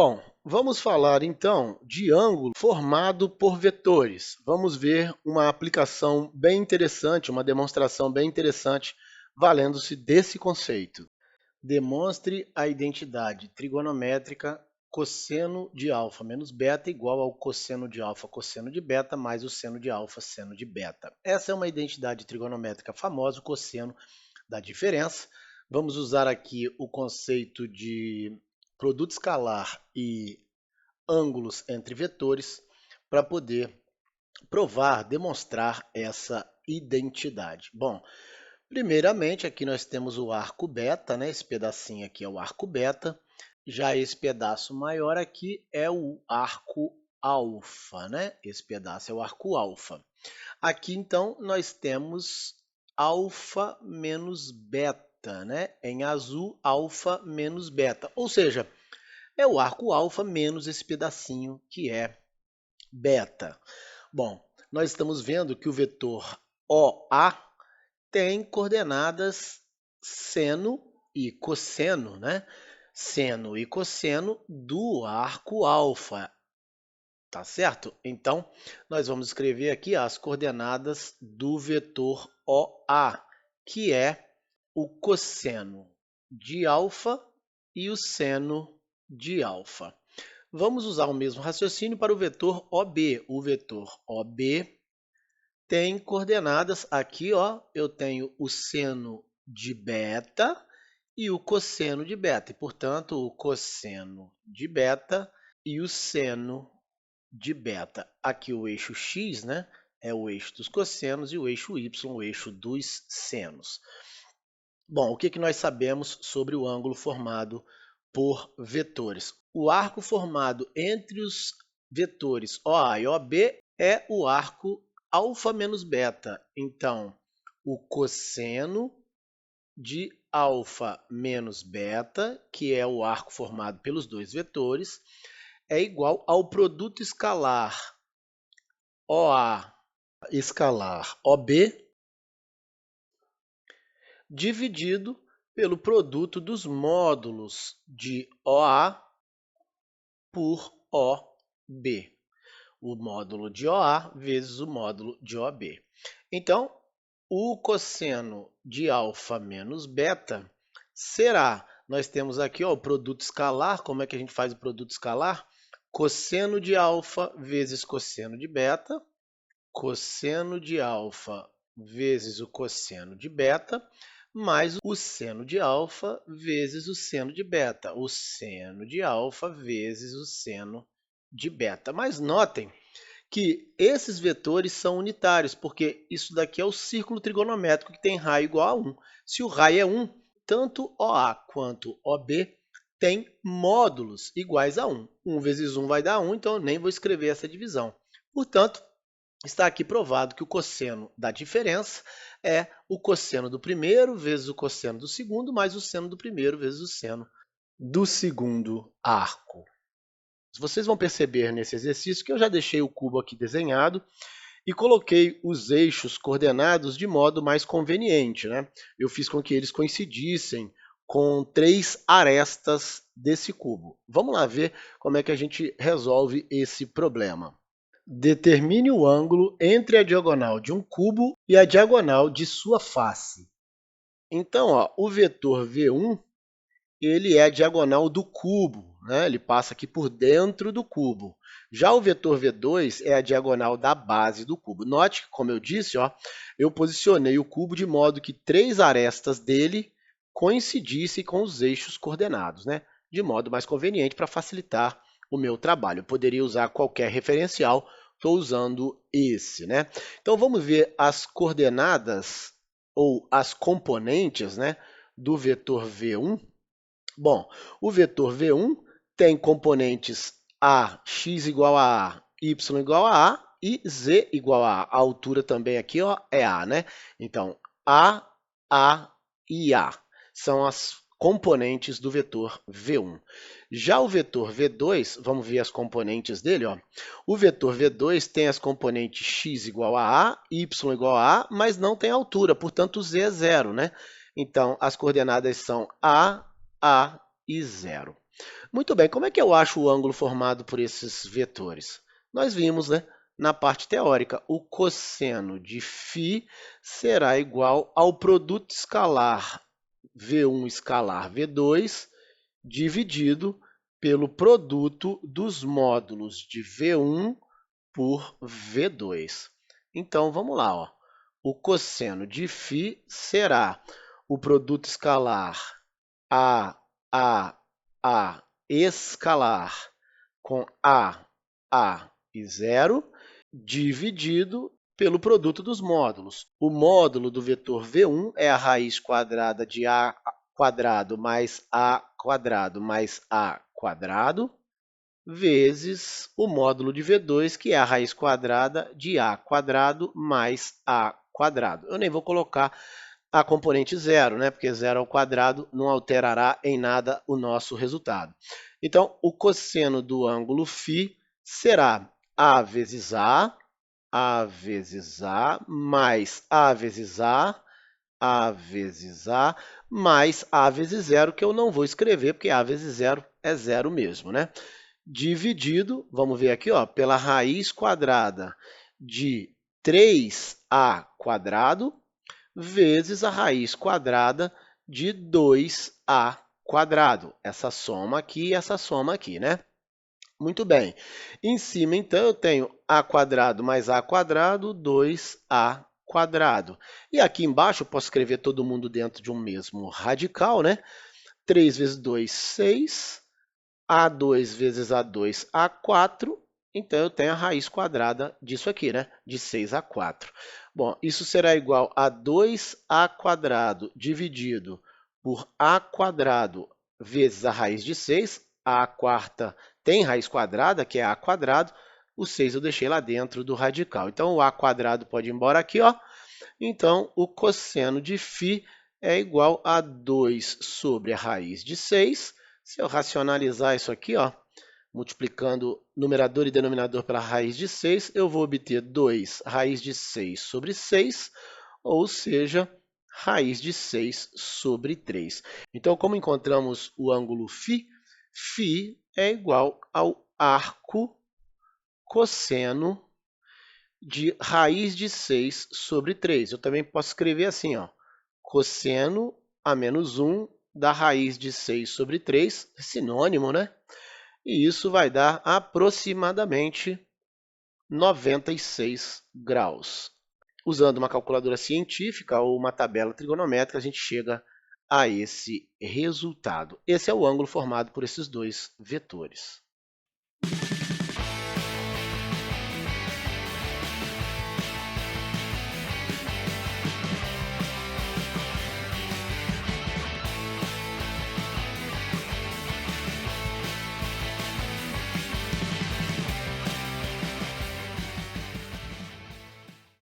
Bom, vamos falar então de ângulo formado por vetores. Vamos ver uma aplicação bem interessante, uma demonstração bem interessante, valendo-se desse conceito. Demonstre a identidade trigonométrica cosseno de alfa menos beta igual ao cosseno de alfa cosseno de beta mais o seno de alfa seno de beta. Essa é uma identidade trigonométrica famosa, o cosseno da diferença. Vamos usar aqui o conceito de produto escalar e ângulos entre vetores para poder provar, demonstrar essa identidade. Bom, primeiramente, aqui nós temos o arco beta, né? Esse pedacinho aqui é o arco beta. Já esse pedaço maior aqui é o arco alfa, né? Esse pedaço é o arco alfa. Aqui, então, nós temos alfa menos beta, né? Em azul, alfa menos beta. Ou seja, é o arco alfa menos esse pedacinho que é beta. Bom, nós estamos vendo que o vetor OA tem coordenadas seno e cosseno, né? Seno e cosseno do arco alfa, tá certo? Então, nós vamos escrever aqui as coordenadas do vetor OA, que é o cosseno de alfa e o seno de alfa. Vamos usar o mesmo raciocínio para o vetor OB. O vetor OB tem coordenadas aqui, ó, eu tenho o seno de beta e o cosseno de beta, e, portanto, o cosseno de beta e o seno de beta. Aqui o eixo x, né, é o eixo dos cossenos e o eixo y, o eixo dos senos. Bom, o que nós sabemos sobre o ângulo formado por vetores? O arco formado entre os vetores OA e OB é o arco alfa menos beta. Então, o cosseno de alfa menos beta, que é o arco formado pelos dois vetores, é igual ao produto escalar OA escalar OB dividido pelo produto dos módulos de OA por OB. O módulo de OA vezes o módulo de OB. Então, o cosseno de alfa menos beta será, nós temos aqui ó, o produto escalar, como é que a gente faz o produto escalar? Cosseno de alfa vezes cosseno de beta, cosseno de alfa vezes o cosseno de beta, mais o seno de alfa vezes o seno de beta, o seno de alfa vezes o seno de beta. Mas notem que esses vetores são unitários, porque isso daqui é o círculo trigonométrico que tem raio igual a 1. Se o raio é 1, tanto OA quanto OB têm módulos iguais a 1. 1 vezes 1 vai dar 1, então eu nem vou escrever essa divisão. Portanto, está aqui provado que o cosseno da diferença é o cosseno do primeiro vezes o cosseno do segundo, mais o seno do primeiro vezes o seno do segundo arco. Vocês vão perceber nesse exercício que eu já deixei o cubo aqui desenhado e coloquei os eixos coordenados de modo mais conveniente, né? Eu fiz com que eles coincidissem com 3 arestas desse cubo. Vamos lá ver como é que a gente resolve esse problema. Determine o ângulo entre a diagonal de um cubo e a diagonal de sua face. Então, ó, o vetor V1 ele é a diagonal do cubo, né? Ele passa aqui por dentro do cubo. Já o vetor V2 é a diagonal da base do cubo. Note que, como eu disse, ó, eu posicionei o cubo de modo que 3 arestas dele coincidissem com os eixos coordenados, né? De modo mais conveniente para facilitar o meu trabalho. Eu poderia usar qualquer referencial, estou usando esse, né? Então, vamos ver as coordenadas ou as componentes, né, do vetor V1. Bom, o vetor V1 tem componentes A, x igual a A, y igual a A e z igual a A. A altura também aqui ó, é A, né? Então, A e A são as componentes do vetor V1. Já o vetor V2, vamos ver as componentes dele. Ó. O vetor V2 tem as componentes x igual a A, y igual a A, mas não tem altura, portanto, z é zero, né? Então, as coordenadas são A e 0. Muito bem, como é que eu acho o ângulo formado por esses vetores? Nós vimos, né, na parte teórica, o cosseno de φ será igual ao produto escalar V1 escalar V2 dividido pelo produto dos módulos de V1 por V2. Então, vamos lá, ó. O cosseno de φ será o produto escalar A escalar com A e zero, dividido pelo produto dos módulos. O módulo do vetor V1 é a raiz quadrada de A quadrado mais A quadrado, vezes o módulo de V2, que é a raiz quadrada de A quadrado mais A quadrado. Eu nem vou colocar a componente zero, né? Porque zero ao quadrado não alterará em nada o nosso resultado. Então, o cosseno do ângulo φ será A vezes A vezes A, mais A vezes A vezes A, mais A vezes zero, que eu não vou escrever, porque A vezes zero é zero mesmo, né? Dividido, vamos ver aqui, ó, pela raiz quadrada de 3A quadrado, vezes a raiz quadrada de 2A quadrado. Essa soma aqui e essa soma aqui, né? Muito bem. Em cima, então, eu tenho A quadrado mais A quadrado, 2A quadrado. E aqui embaixo, eu posso escrever todo mundo dentro de um mesmo radical, né? 3 vezes 2, 6. A2 vezes A2, A4. Então, eu tenho a raiz quadrada disso aqui, né? De 6 a 4. Bom, isso será igual a 2A quadrado dividido por A quadrado vezes a raiz de 6. A quarta tem raiz quadrada, que é A quadrado. O 6 eu deixei lá dentro do radical. Então, o A quadrado pode ir embora aqui, ó. Então, o cosseno de φ é igual a 2 sobre a raiz de 6. Se eu racionalizar isso aqui, ó, multiplicando numerador e denominador pela raiz de 6, eu vou obter 2 raiz de 6 sobre 6, ou seja, raiz de 6 sobre 3. Então, como encontramos o ângulo φ, φ é igual ao arco cosseno de raiz de 6 sobre 3. Eu também posso escrever assim, ó, cosseno a menos 1 da raiz de 6 sobre 3, sinônimo, né? E isso vai dar aproximadamente 96 graus. Usando uma calculadora científica ou uma tabela trigonométrica, a gente chega a esse resultado. Esse é o ângulo formado por esses dois vetores.